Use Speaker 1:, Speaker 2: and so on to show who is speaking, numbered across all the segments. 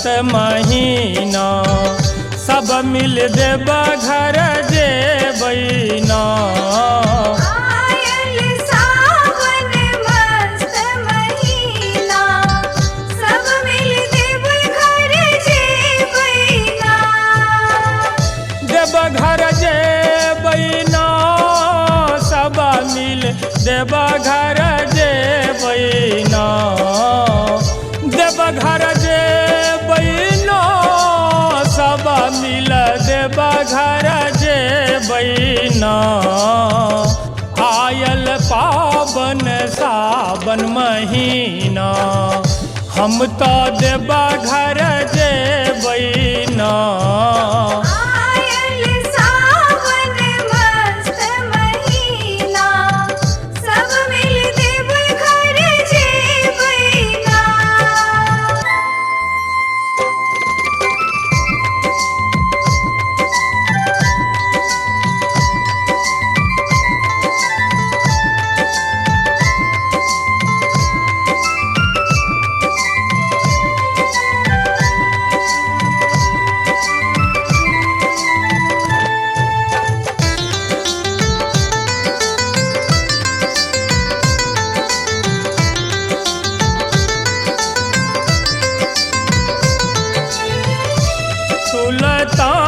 Speaker 1: महीना सब मिल देब घर जेबैना।
Speaker 2: आयल सावन मस्त महीना सब मिल देब घर जेबैना।
Speaker 1: देब घर जेबैना सब मिल देब घर जेबैना। देब घर जेबैना सब मिल देब घर जेबैना। आयल पावन सावन महीना हम तो देब घर जेबैना।
Speaker 2: आयल सावन मस्त महीना सब मिल देब घर जेबैना।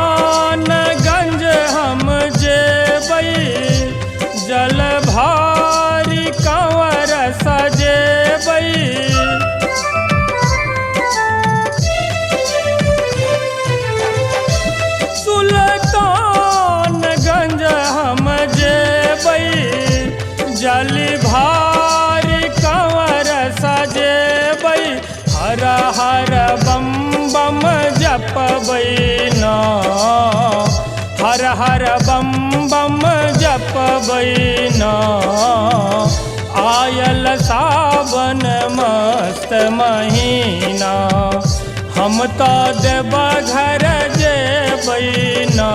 Speaker 1: सुल्तानगंज हम जेबै जल भारी कंवर सजेबै। सुल्तानगंज हम जेबै जल भारी कंवर सजेबै। हर हर बम बम जपबैना हर हर बम बम जपबैना। आयल सावन मस्त महीना हम तो देब घर जेबैना।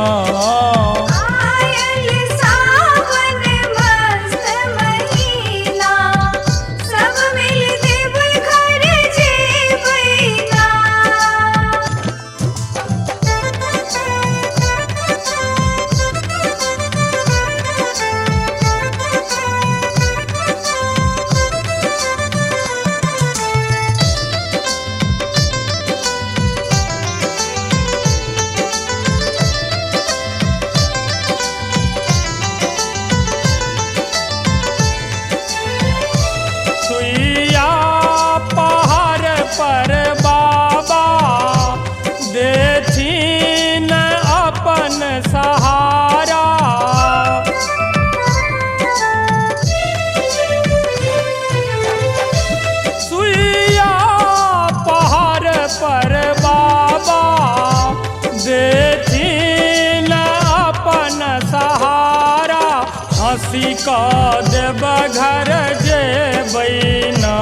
Speaker 2: आयल सावन मस्त महीना सब मिल देब घर जेबैना।
Speaker 1: सुइया पहाड़ पर बाबा देथिन अपन सहारा। सुइया पहाड़ पर बाबा देथिन अपन सहारा। हंसी का देब घर जेबैना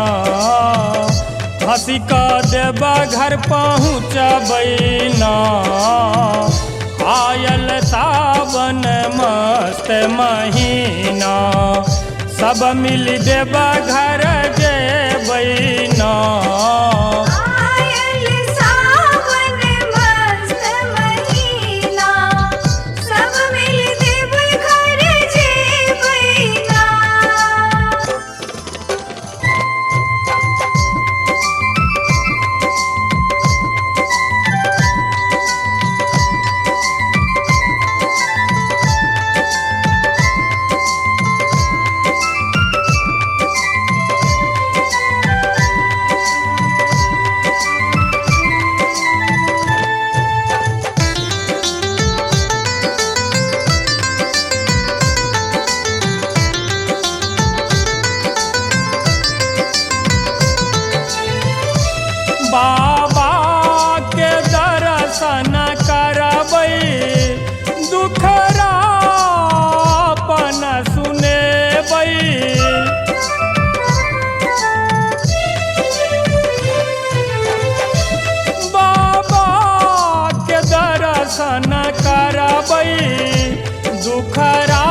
Speaker 1: हंसी का देब घर पहुँचबैना। आयल सावन मस्त महीना सब मिल देब घर जेबैना।
Speaker 2: आयल सावन मस्त महीना सब मिल देब घर जेबैना।
Speaker 1: बाबा के दर्शन करबै दुखरा अपन सुनेबै। बाबा के दर्शन करबै दुखरा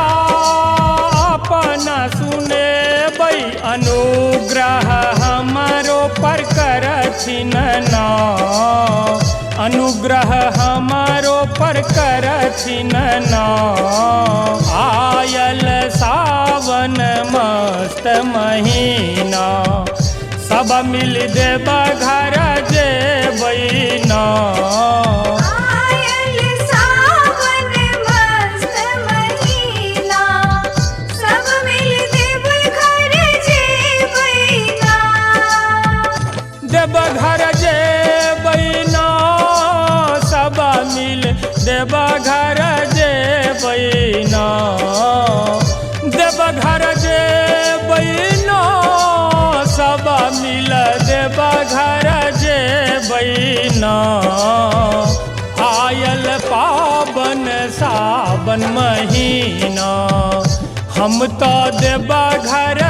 Speaker 1: अपन सुनेबै। अनुग्रह हमारो पर करथ करथिन ना, अनुग्रह हमारो पर करथिन ना। आयल सावन मस्त महीना, सब मिल देव घर जेबै ना।
Speaker 2: आयल सावन मस्त महीना, सब मिल देव घर जेबै ना।
Speaker 1: देव घर जेबै ना, सब मिल देव घर जेबै ना। देव घर जेबै ना, सब मिल देव घर जेबै ना। आयल पावन सावन महीना, हम तो देव घर